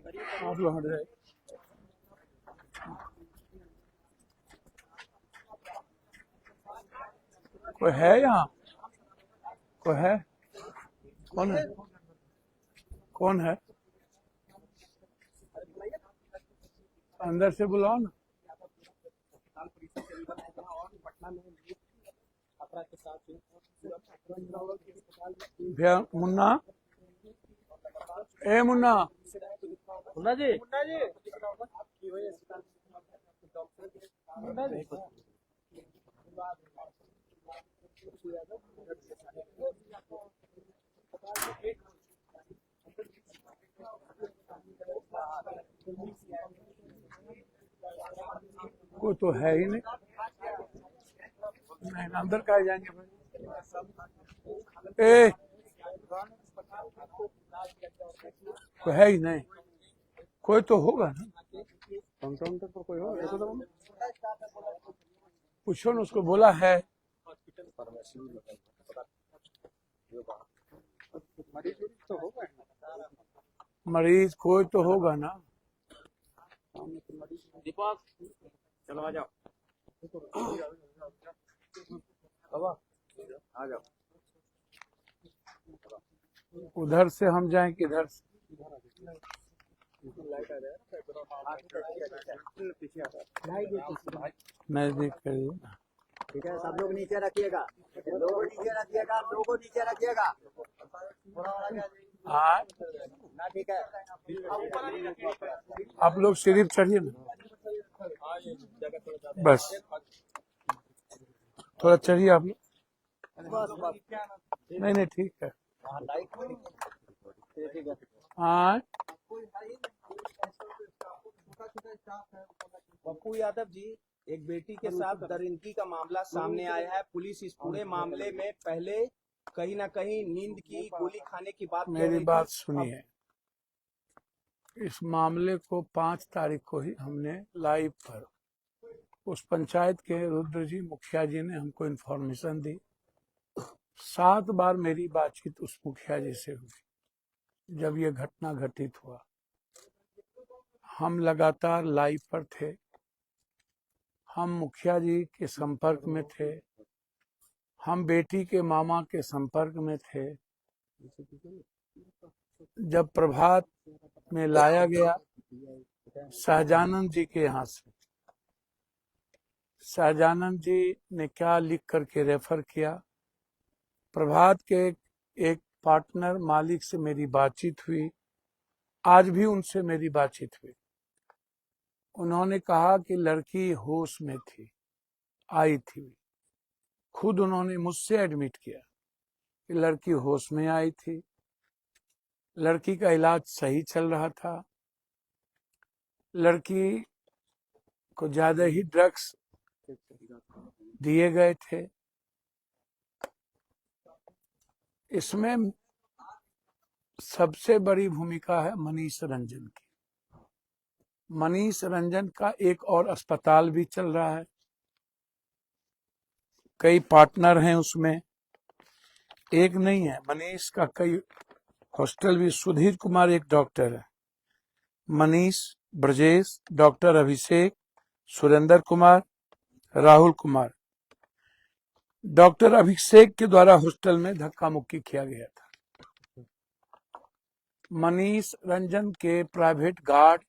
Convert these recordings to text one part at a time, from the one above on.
आप लोग हट जाए। कोई है यहाँ? कोई है? कौन है? कौन है? अंदर से बुलाओ ना। भैया मुन्ना, ए मुन्ना, मुन्ना जी, मुन्ना जी, कोई तो है ही नहीं। नहीं, अंदर कहा जाएंगे भाई? ए, कोई है ही नहीं। कोई तो होगा ना। काउंटर पर कोई हो ऐसा तो पूछो ना, उसको बोला है। मरीज कोई तो होगा ना। दीपक, चलो आ जाओ, आ जाओ। उधर से हम जाएं कि इधर से? नजदीक करिए ना। ठीक है, सब लोग नीचे रखिएगा, लोगों नीचे रखिएगा, लोगों नीचे रखिएगा। हाँ, ना ठीक है, आप लोग सिर्फ चढ़िए ना, बस थोड़ा चढ़िए आप लोग। बस बस। नहीं नहीं, ठीक है। ठीक है। हाँ, पप्पू यादव जी, एक बेटी के साथ दरिंदगी का मामला सामने आया है। पुलिस इस पूरे मामले में पहले कहीं ना कहीं नींद की गोली खाने की बात कह मेरी रही बात थी। सुनिए। इस मामले को 5 तारीख को ही हमने लाइव पर उस पंचायत के रुद्र जी मुखिया जी ने हमको इन्फॉर्मेशन दी। 7 बार मेरी बातचीत उस मुखिया जी से हुई जब ये घटना घटित हुआ। हम लगातार लाइव पर थे, हम मुखिया जी के संपर्क में थे, हम बेटी के मामा के संपर्क में थे। जब प्रभात में लाया गया सहजानंद जी के यहाँ से, सहजानंद जी ने क्या लिख करके रेफर किया। प्रभात के एक पार्टनर मालिक से मेरी बातचीत हुई, आज भी उनसे मेरी बातचीत हुई। उन्होंने कहा कि लड़की होश में थी, आई थी। खुद उन्होंने मुझसे एडमिट किया कि लड़की होश में आई थी, लड़की का इलाज सही चल रहा था, लड़की को ज्यादा ही ड्रग्स दिए गए थे। इसमें सबसे बड़ी भूमिका है मनीष रंजन की। मनीष रंजन का एक और अस्पताल भी चल रहा है, कई पार्टनर हैं उसमें, एक नहीं है। मनीष का कई हॉस्टल भी। सुधीर कुमार एक डॉक्टर है, मनीष, ब्रजेश, डॉक्टर अभिषेक, सुरेंद्र कुमार, राहुल कुमार। डॉक्टर अभिषेक के द्वारा हॉस्टल में धक्का मुक्की किया गया था। मनीष रंजन के प्राइवेट गार्ड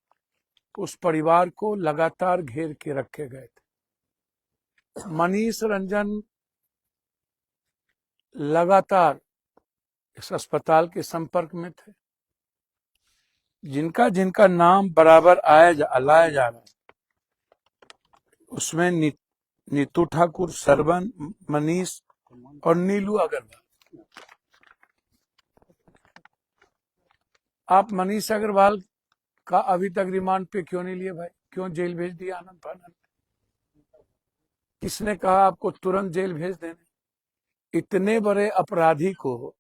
उस परिवार को लगातार घेर के रखे गए थे। मनीष रंजन लगातार इस अस्पताल के संपर्क में थे। जिनका जिनका नाम बराबर लाया जा रहा है उसमें नीतू ठाकुर, सरवन, मनीष और नीलू अग्रवाल। आप मनीष अग्रवाल का अभी तक रिमांड पे क्यों नहीं लिए भाई? क्यों जेल भेज दिया आनंद फानंद? किसने कहा आपको तुरंत जेल भेज देने? इतने बड़े अपराधी को,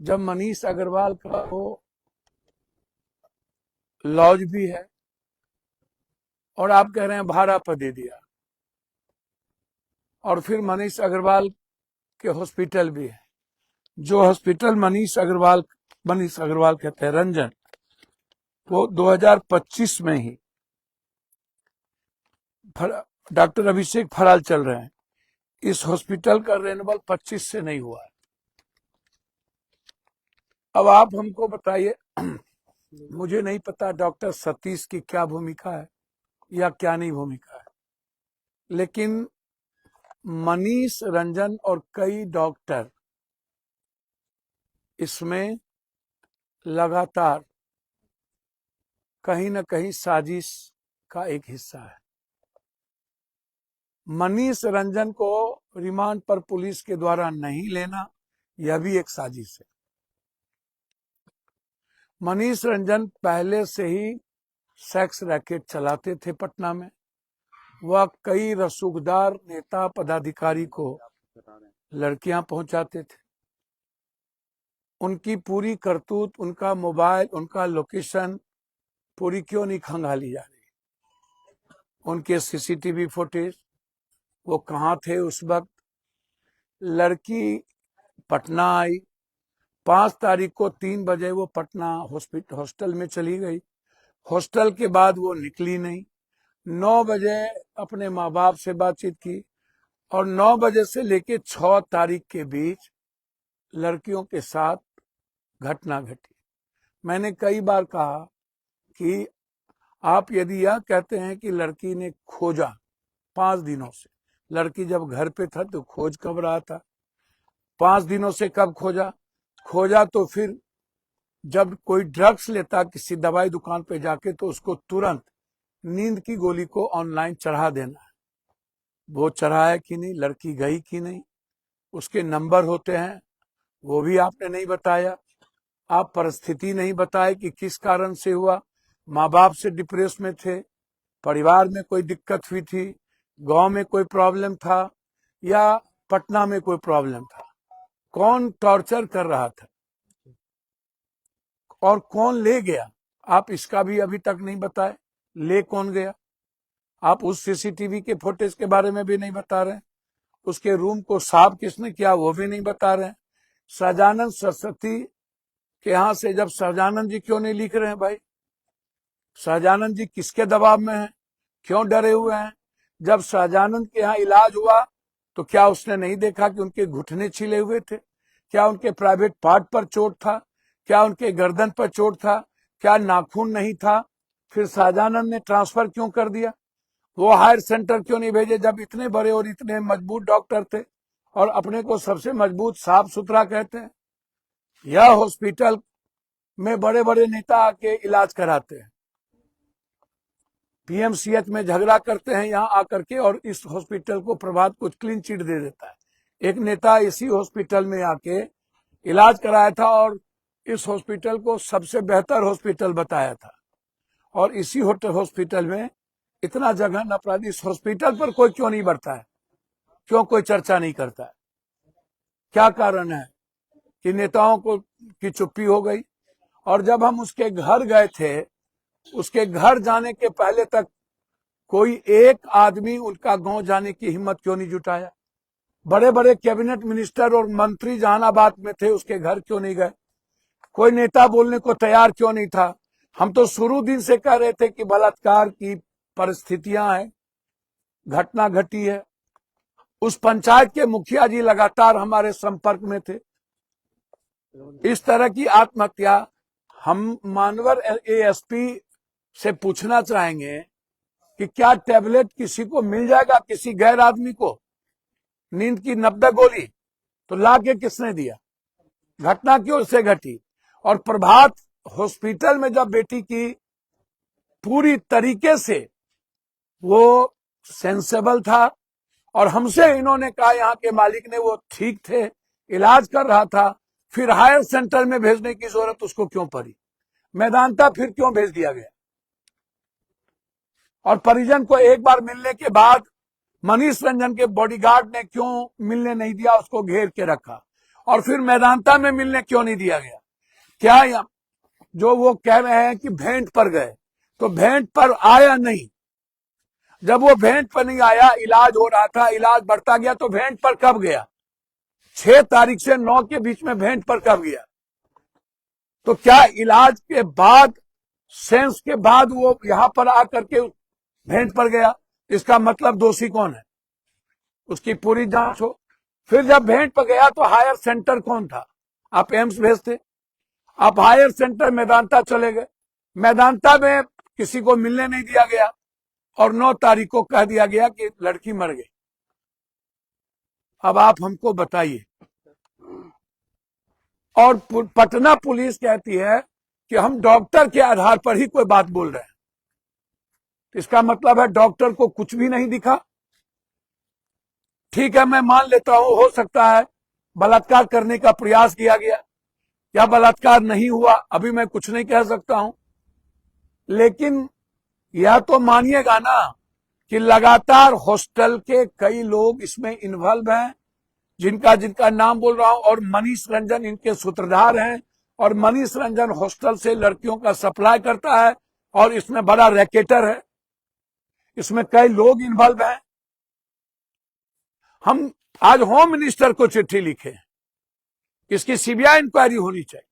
जब मनीष अग्रवाल का वो लॉज भी है और आप कह रहे हैं भाड़ा पर दे दिया, और फिर मनीष अग्रवाल के हॉस्पिटल भी है, जो हॉस्पिटल मनीष अग्रवाल कहते हैं रंजन, वो 2025 में ही डॉक्टर अभिषेक फराल चल रहे हैं। इस हॉस्पिटल का रेन्यूअल 25 से नहीं हुआ है। अब आप हमको बताइए, मुझे नहीं पता डॉक्टर सतीश की क्या भूमिका है या क्या नहीं भूमिका है, लेकिन मनीष रंजन और कई डॉक्टर इसमें लगातार कहीं न कहीं साजिश का एक हिस्सा है। मनीष रंजन को रिमांड पर पुलिस के द्वारा नहीं लेना, यह भी एक साजिश है। मनीष रंजन पहले से ही सेक्स रैकेट चलाते थे पटना में। वह कई रसूखदार नेता पदाधिकारी को लड़कियां पहुंचाते थे। उनकी पूरी करतूत, उनका मोबाइल, उनका लोकेशन पूरी क्यों नहीं खंगाली जा रही? उनके सीसीटीवी फुटेज, वो कहाँ थे उस वक्त? लड़की पटना आई, 5 तारीख को 3 बजे वो पटना हॉस्टल में चली गई। हॉस्टल के बाद वो निकली नहीं। 9 बजे अपने माँ बाप से बातचीत की और 9 बजे से लेके 6 तारीख के बीच लड़कियों के साथ घटना घटी। मैंने कई बार कहा कि आप यदि यह कहते हैं कि लड़की ने खोजा 5 दिनों से, लड़की जब घर पे था तो खोज कब रहा था? 5 दिनों से कब खोजा? खोजा तो फिर जब कोई ड्रग्स लेता किसी दवाई दुकान पे जाके तो उसको तुरंत नींद की गोली को ऑनलाइन चढ़ा देना है। वो चढ़ा है कि नहीं? लड़की गई कि नहीं? उसके नंबर होते हैं, वो भी आपने नहीं बताया। आप परिस्थिति नहीं बताए कि किस कारण से हुआ। माँ बाप से डिप्रेस में थे, परिवार में कोई दिक्कत हुई थी, गांव में कोई प्रॉब्लम था या पटना में कोई प्रॉब्लम था? कौन टॉर्चर कर रहा था और कौन ले गया? आप इसका भी अभी तक नहीं बताए। ले कौन गया? आप उस सीसीटीवी के फुटेज के बारे में भी नहीं बता रहे। उसके रूम को साफ किसने किया वो भी नहीं बता रहे। सहजानंद सरस्वती के यहां से जब सहजानंद जी क्यों नहीं लिख रहे हैं भाई? सहजानंद जी किसके दबाव में हैं? क्यों डरे हुए हैं? जब सहजानंद के यहाँ इलाज हुआ तो क्या उसने नहीं देखा कि उनके घुटने छिले हुए थे? क्या उनके प्राइवेट पार्ट पर चोट था? क्या उनके गर्दन पर चोट था? क्या नाखून नहीं था? फिर सहजानंद ने ट्रांसफर क्यों कर दिया? वो हायर सेंटर क्यों नहीं भेजे जब इतने बड़े और इतने मजबूत डॉक्टर थे और अपने को सबसे मजबूत साफ सुथरा कहते हैं? यह हॉस्पिटल में बड़े बड़े नेता आके इलाज कराते हैं, पीएमसीएच में झगड़ा करते हैं यहाँ आकर के, और इस हॉस्पिटल को प्रभात कुछ क्लीन चिट दे देता है। एक नेता इसी हॉस्पिटल में आके इलाज कराया था और इस हॉस्पिटल को सबसे बेहतर हॉस्पिटल बताया था, और इसी हॉस्पिटल में इतना जघन्य अपराधी। इस हॉस्पिटल पर कोई क्यों नहीं बढ़ता है? क्यों कोई चर्चा नहीं करता है? क्या कारण है कि नेताओं को की चुप्पी हो गई? और जब हम उसके घर गए थे, उसके घर जाने के पहले तक कोई एक आदमी उनका गांव जाने की हिम्मत क्यों नहीं जुटाया? बड़े बड़े कैबिनेट मिनिस्टर और मंत्री जहानाबाद में थे, उसके घर क्यों नहीं गए? कोई नेता बोलने को तैयार क्यों नहीं था? हम तो शुरू दिन से कह रहे थे कि बलात्कार की परिस्थितियां हैं, घटना घटी है। उस पंचायत के मुखिया जी लगातार हमारे संपर्क में थे। इस तरह की आत्महत्या, हम मानवर एएसपी से पूछना चाहेंगे कि क्या टैबलेट किसी को मिल जाएगा, किसी गैर आदमी को नींद की 90 गोली तो ला के किसने दिया? घटना क्यों से घटी? और प्रभात हॉस्पिटल में जब बेटी की पूरी तरीके से वो सेंसेबल था और हमसे इन्होंने कहा, यहाँ के मालिक ने, वो ठीक थे, इलाज कर रहा था, फिर हायर सेंटर में भेजने की जरूरत उसको क्यों पड़ी? मैदानता फिर क्यों भेज दिया गया? और परिजन को एक बार मिलने के बाद मनीष रंजन के बॉडीगार्ड ने क्यों मिलने नहीं दिया? उसको घेर के रखा। और फिर मैदानता में मिलने क्यों नहीं दिया गया? क्या जो वो कह रहे हैं कि भेंट पर गए, तो भेंट पर आया नहीं। जब वो भेंट पर नहीं आया, इलाज हो रहा था, इलाज बढ़ता गया, तो भेंट पर कब गया? 6 तारीख से 9 के बीच में भेंट पर कब गया? तो क्या इलाज के बाद सेंस के बाद वो यहां पर आकर के भेंट पर गया, इसका मतलब दोषी कौन है, उसकी पूरी जांच हो। फिर जब भेंट पर गया तो हायर सेंटर कौन था, आप एम्स भेजते, आप हायर सेंटर मेदांता चले गए, मेदांता में किसी को मिलने नहीं दिया गया और 9 तारीख को कह दिया गया कि लड़की मर गई। अब आप हमको बताइए। और पटना पुलिस कहती है कि हम डॉक्टर के आधार पर ही कोई बात बोल रहे हैं, इसका मतलब है डॉक्टर को कुछ भी नहीं दिखा। ठीक है, मैं मान लेता हूं, हो सकता है बलात्कार करने का प्रयास किया गया या बलात्कार नहीं हुआ, अभी मैं कुछ नहीं कह सकता हूं, लेकिन यह तो मानिएगा ना कि लगातार हॉस्टल के कई लोग इसमें इन्वॉल्व हैं, जिनका नाम बोल रहा हूं, और मनीष रंजन इनके सूत्रधार हैं, और मनीष रंजन हॉस्टल से लड़कियों का सप्लाई करता है और इसमें बड़ा रैकेटर है, इसमें कई लोग इन्वॉल्व हैं। हम आज होम मिनिस्टर को चिट्ठी लिखे, इसकी सीबीआई इंक्वायरी होनी चाहिए।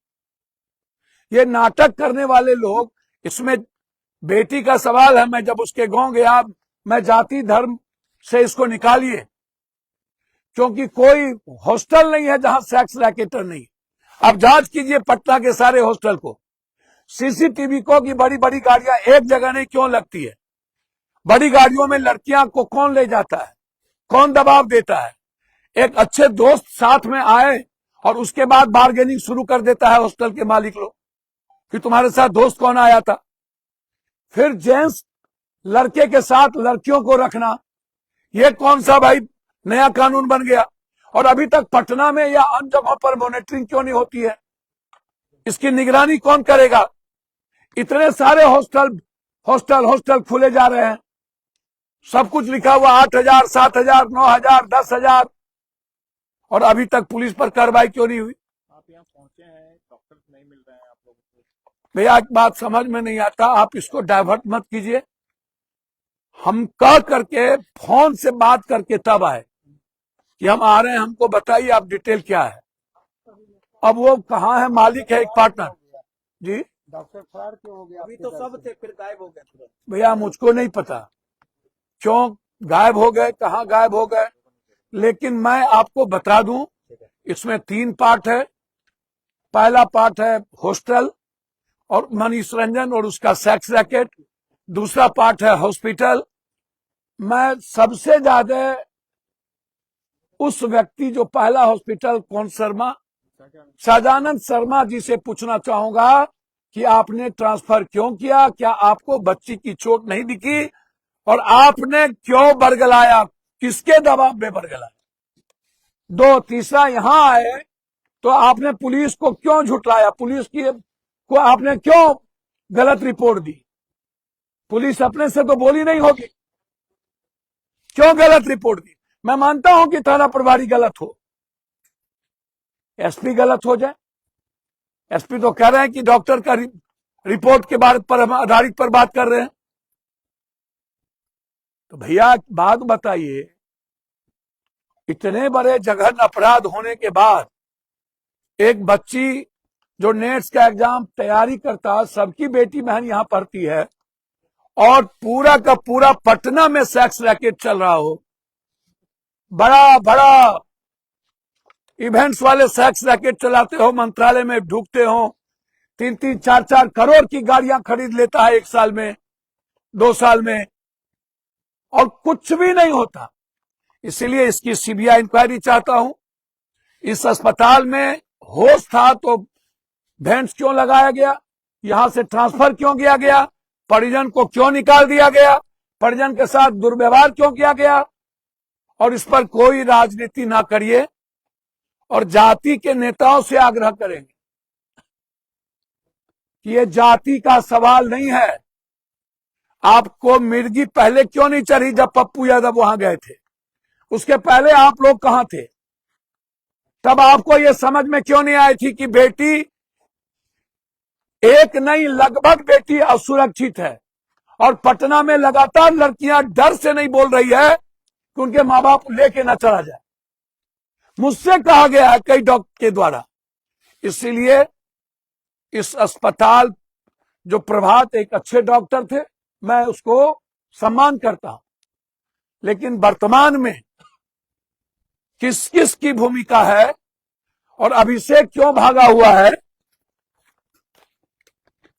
ये नाटक करने वाले लोग, इसमें बेटी का सवाल है, मैं जब उसके गांव गया, मैं जाति धर्म से इसको निकालिए, क्योंकि कोई हॉस्टल नहीं है जहां सेक्स रैकेटर नहीं। अब जांच कीजिए पटना के सारे हॉस्टल को, सीसीटीवी को कि बड़ी बड़ी गाड़ियां एक जगह नहीं क्यों लगती है, बड़ी गाड़ियों में लड़कियां को कौन ले जाता है, कौन दबाव देता है। एक अच्छे दोस्त साथ में आए और उसके बाद बार्गेनिंग शुरू कर देता है हॉस्टल के मालिक लोग कि तुम्हारे साथ दोस्त कौन आया था। फिर जेंट्स लड़के के साथ लड़कियों को रखना, ये कौन सा भाई नया कानून बन गया। और अभी तक पटना में या अन्य जगहों पर मॉनिटरिंग क्यों नहीं होती है, इसकी निगरानी कौन करेगा। इतने सारे हॉस्टल खुले जा रहे हैं, सब कुछ लिखा हुआ 8,000, 7,000, 9,000, 10,000, और अभी तक पुलिस पर कार्रवाई क्यों नहीं हुई। आप यहाँ पहुंचे हैं, डॉक्टर्स नहीं मिल रहे हैं आप लोगों को। भैया एक बात समझ में नहीं आता, आप इसको डाइवर्ट मत कीजिए। हम कह करके फोन से बात करके तब आए कि हम आ रहे हैं, हमको बताइए आप डिटेल क्या है। अब वो कहाँ है, मालिक है एक पार्टनर जी, डॉक्टर फरार क्यों हो गया? अभी तो सब थे, फिर गायब हो गए तुरंत। भैया मुझको नहीं पता क्यों गायब हो गए, कहाँ गायब हो गए, लेकिन मैं आपको बता दूं, इसमें 3 पार्ट है। पहला पार्ट है हॉस्टल और मनीष रंजन और उसका सेक्स रैकेट, दूसरा पार्ट है हॉस्पिटल। मैं सबसे ज्यादा उस व्यक्ति जो पहला हॉस्पिटल, कौन शर्मा, सजानंद शर्मा जी से पूछना चाहूंगा कि आपने ट्रांसफर क्यों किया, क्या आपको बच्ची की चोट नहीं दिखी, और आपने क्यों बरगलाया, किसके दबाव में बरगलाया। 2, तीसरा यहां आए तो आपने पुलिस को क्यों झुटलाया, पुलिस को आपने क्यों गलत रिपोर्ट दी। पुलिस अपने से तो बोली नहीं होगी, क्यों गलत रिपोर्ट दी। मैं मानता हूं कि थाना प्रभारी गलत हो, एसपी गलत हो जाए, एसपी तो कह रहे हैं कि डॉक्टर का रिपोर्ट के बारे पर हम आधारित पर बात कर रहे हैं। तो भैया बात बताइए, इतने बड़े जघन्य अपराध होने के बाद एक बच्ची जो नेट्स का एग्जाम तैयारी करता, सबकी बेटी बहन यहां पढ़ती है, और पूरा का पूरा पटना में सेक्स रैकेट चल रहा हो, बड़ा बड़ा इवेंट्स वाले सेक्स रैकेट चलाते हो, मंत्रालय में ढूंढते हो, 3-3, 4-4 करोड़ की गाड़ियां खरीद लेता है 1 साल में, 2 साल में, और कुछ भी नहीं होता। इसीलिए इसकी सीबीआई इंक्वायरी चाहता हूं। इस अस्पताल में होश था तो भेंट्स क्यों लगाया गया, यहां से ट्रांसफर क्यों किया गया, परिजन को क्यों निकाल दिया गया, परिजन के साथ दुर्व्यवहार क्यों किया गया। और इस पर कोई राजनीति ना करिए, और जाति के नेताओं से आग्रह करेंगे कि ये जाति का सवाल नहीं है। आपको मिर्गी पहले क्यों नहीं चढ़ी जब पप्पू यादव वहां गए थे, उसके पहले आप लोग कहां थे, तब आपको ये समझ में क्यों नहीं आई थी कि बेटी एक नहीं लगभग बेटी असुरक्षित है। और पटना में लगातार लड़कियां डर से नहीं बोल रही है कि उनके माँ बाप लेके ना चला जाए, मुझसे कहा गया है कई डॉक्टर के द्वारा। इसीलिए इस अस्पताल जो प्रभात एक अच्छे डॉक्टर थे, मैं उसको सम्मान करता हूं, लेकिन वर्तमान में किस किस की भूमिका है और अभिषेक क्यों भागा हुआ है,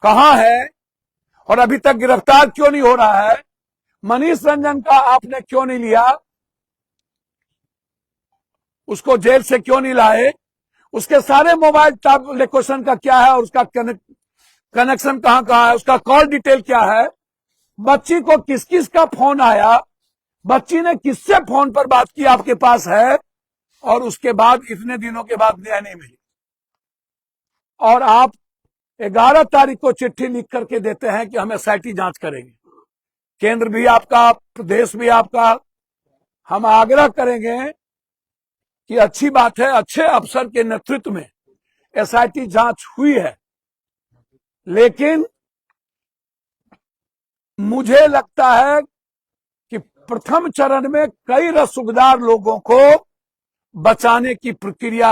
कहां है और अभी तक गिरफ्तार क्यों नहीं हो रहा है, मनीष रंजन का आपने क्यों नहीं लिया, उसको जेल से क्यों नहीं लाए, उसके सारे मोबाइल लोकेशन का क्या है और उसका कनेक्शन कहां कहां है, उसका कॉल डिटेल क्या है, बच्ची को किस किस का फोन आया, बच्ची ने किससे फोन पर बात की आपके पास है, और उसके बाद इतने दिनों के बाद न्याय नहीं मिली। और आप 11 तारीख को चिट्ठी लिख करके देते हैं कि हम एसआईटी जांच करेंगे। केंद्र भी आपका, प्रदेश भी आपका। हम आग्रह करेंगे कि अच्छी बात है, अच्छे अफसर के नेतृत्व में एसआईटी जांच हुई है, लेकिन मुझे लगता है कि प्रथम चरण में कई रसूखदार लोगों को बचाने की प्रक्रिया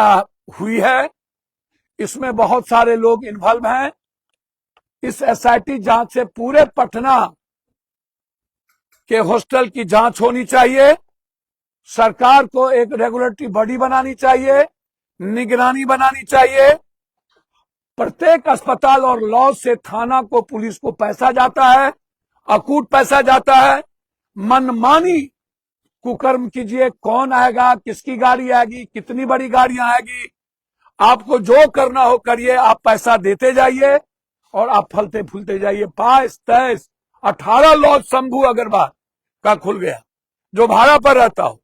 हुई है। इसमें बहुत सारे लोग इन्वॉल्व हैं। इस एसआईटी जांच से पूरे पटना के हॉस्टल की जांच होनी चाहिए। सरकार को एक रेगुलेटरी बॉडी बनानी चाहिए, निगरानी बनानी चाहिए। प्रत्येक अस्पताल और लॉज से थाना को, पुलिस को पैसा जाता है, अकूट पैसा जाता है। मनमानी कुकर्म कीजिए, कौन आएगा, किसकी गाड़ी आएगी, कितनी बड़ी गाड़ियां आएगी, आपको जो करना हो करिए, आप पैसा देते जाइए और आप फलते फूलते जाइए। 22, 23, 18 लॉज शंभू अग्रवाल का खुल गया, जो भाड़ा पर रहता हो।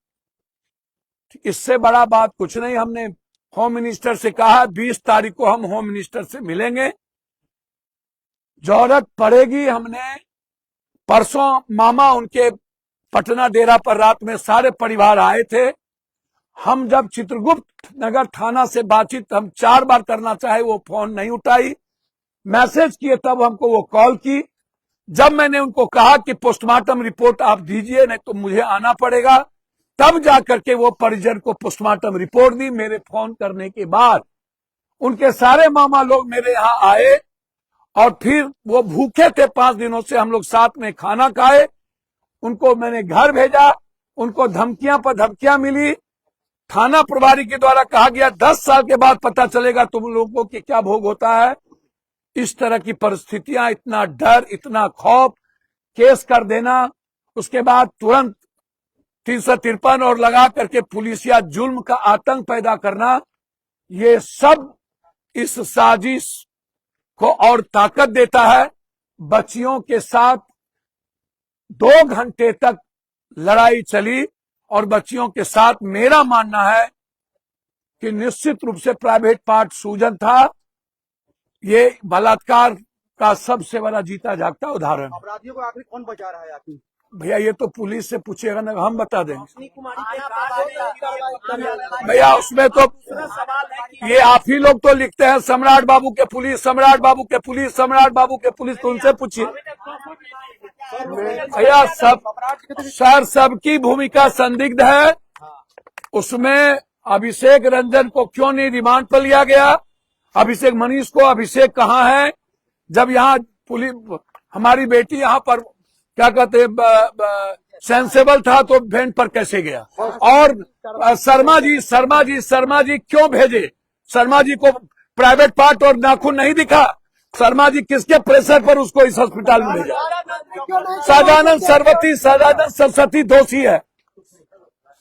इससे बड़ा बात कुछ नहीं। हमने होम मिनिस्टर से कहा 20 तारीख को हम होम मिनिस्टर से मिलेंगे। जरूरत पड़ेगी, हमने परसों मामा उनके पटना डेरा पर रात में सारे परिवार आए थे। हम जब चित्रगुप्त नगर थाना से बातचीत हम 4 बार करना चाहे, वो फोन नहीं उठाई। मैसेज किए तब हमको वो कॉल की। जब मैंने उनको कहा कि पोस्टमार्टम रिपोर्ट आप दीजिए, नहीं तो मुझे आना पड़ेगा, तब जाकर के वो परिजन को पोस्टमार्टम रिपोर्ट दी। मेरे फोन करने के बाद उनके सारे मामा लोग मेरे यहाँ आए और फिर वो भूखे थे 5 दिनों से, हम लोग साथ में खाना खाए। उनको मैंने घर भेजा, उनको धमकियां पर धमकियां मिली। थाना प्रभारी के द्वारा कहा गया 10 साल के बाद पता चलेगा तुम लोगों को क्या भोग होता है। इस तरह की परिस्थितियां, इतना डर, इतना खौफ, केस कर देना, उसके बाद तुरंत 353 और लगा करके पुलिसिया जुल्म का आतंक पैदा करना, ये सब इस साजिश को और ताकत देता है। बच्चियों के साथ 2 घंटे तक लड़ाई चली और बच्चियों के साथ मेरा मानना है कि निश्चित रूप से प्राइवेट पार्ट सूजन था। ये बलात्कार का सबसे बड़ा जीता जागता उदाहरण है। अपराधियों को आखिर कौन बचा रहा है आपकी? भैया ये तो पुलिस से पूछिएगा ना, हम बता देंगे। रोशनी कुमारी के साथ भैया उसमें तो सवाल है कि ये आप ही लोग तो लिखते हैं सम्राट बाबू के पुलिस, सम्राट बाबू के पुलिस, सम्राट बाबू के पुलिस, तो उनसे पूछिए भैया। सर सबकी भूमिका संदिग्ध है। उसमें अभिषेक रंजन को क्यों नहीं रिमांड पर लिया गया, अभिषेक मनीष को, अभिषेक कहाँ है? जब यहाँ पुलिस, हमारी बेटी यहाँ पर क्या कहते सेंसेबल था तो वैन पर कैसे गया? और शर्मा जी क्यों भेजे? शर्मा जी को प्राइवेट पार्ट और नाखून नहीं दिखा। शर्मा जी किसके प्रेशर पर उसको इस अस्पताल में भेजा? सदानंद सरस्वती दोषी है।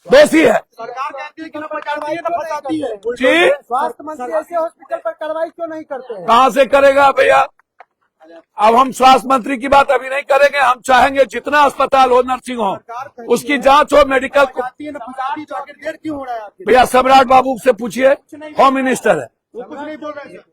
सरकार कहती है कि कार्रवाई तो फंसाती है जी, स्वास्थ्य मंत्री ऐसे हॉस्पिटल पर कार्रवाई क्यों नहीं करते हैं? कहां से करेगा भैया? अब हम स्वास्थ्य मंत्री की बात अभी नहीं करेंगे। हम चाहेंगे जितना अस्पताल हो, नर्सिंग होम, उसकी जांच हो, मेडिकल को। तो आखिर देर क्यों हो रहा है आपकी? भैया सम्राट बाबू से पूछिए, होम मिनिस्टर है। वो कुछ नहीं बोल रहे हैं।